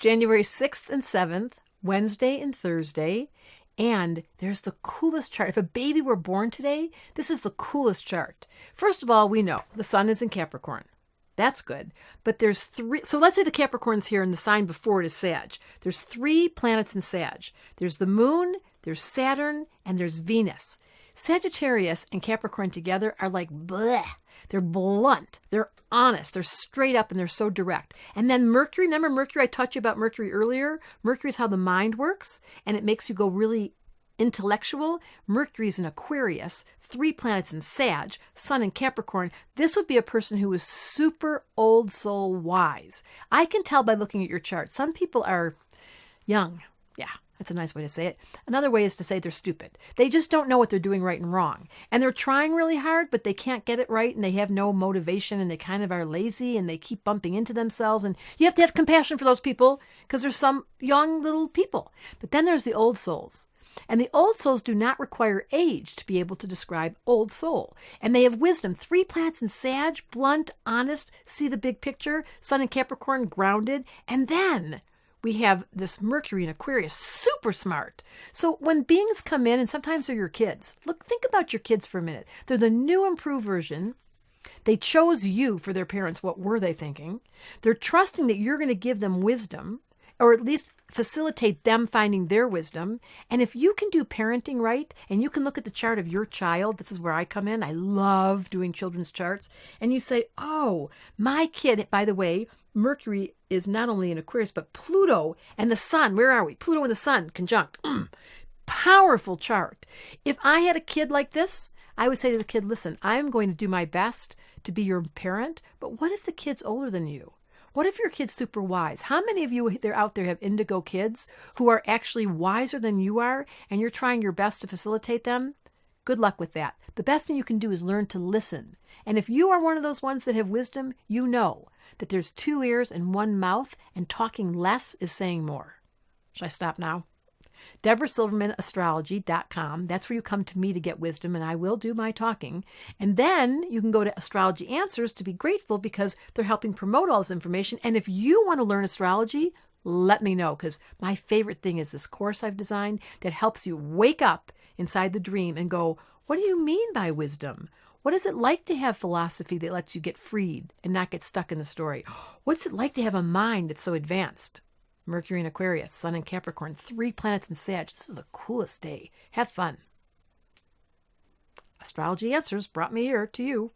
January 6th and 7th, Wednesday and Thursday. And there's the coolest chart. If a baby were born today, this is the coolest chart. First of all, we know the sun is in Capricorn. That's good. But there's three. So let's say the Capricorn's here and the sign before it is Sag. There's 3 planets in Sag. There's the moon, there's Saturn, and there's Venus. Sagittarius and Capricorn together are like bleh. They're blunt. They're honest. They're straight up and they're so direct. And then Mercury, remember Mercury? I taught you about Mercury earlier. Mercury is how the mind works and it makes you go really intellectual. Mercury is in Aquarius, 3 planets in Sag, Sun in Capricorn. This would be a person who is super old soul wise. I can tell by looking at your chart. Some people are young. Yeah, that's a nice way to say it. Another way is to say they're stupid. They just don't know what they're doing right and wrong. And they're trying really hard, but they can't get it right and they have no motivation and they kind of are lazy and they keep bumping into themselves. And you have to have compassion for those people because there's some young little people. But then there's the old souls. And the old souls do not require age to be able to describe old soul. And they have wisdom. 3 planets in Sag, blunt, honest, see the big picture, Sun in Capricorn, grounded. And then we have this Mercury in Aquarius, super smart. So when beings come in, and sometimes they're your kids, look, think about your kids for a minute. They're the new improved version. They chose you for their parents. What were they thinking? They're trusting that you're going to give them wisdom, or at least facilitate them finding their wisdom. And if you can do parenting right, and you can look at the chart of your child, this is where I come in. I love doing children's charts. And you say, oh, my kid, by the way, Mercury is not only in Aquarius, but Pluto and the sun. Where are we? Pluto and the sun conjunct. Powerful chart. If I had a kid like this, I would say to the kid, listen, I'm going to do my best to be your parent, but what if the kid's older than you? What if your kid's super wise? How many of you out there have indigo kids who are actually wiser than you are and you're trying your best to facilitate them? Good luck with that. The best thing you can do is learn to listen. And if you are one of those ones that have wisdom, you know that there's 2 ears and 1 mouth and talking less is saying more. Should I stop now? DeborahSilvermanAstrology.com. That's where you come to me to get wisdom, and I will do my talking. And then you can go to Astrology Answers to be grateful because they're helping promote all this information. And if you want to learn astrology, let me know, because my favorite thing is this course I've designed that helps you wake up inside the dream and go, what do you mean by wisdom? What is it like to have philosophy that lets you get freed and not get stuck in the story? What's it like to have a mind that's so advanced? Mercury in Aquarius, Sun in Capricorn, 3 planets in Sag. This is the coolest day. Have fun. Astrology Answers brought me here to you.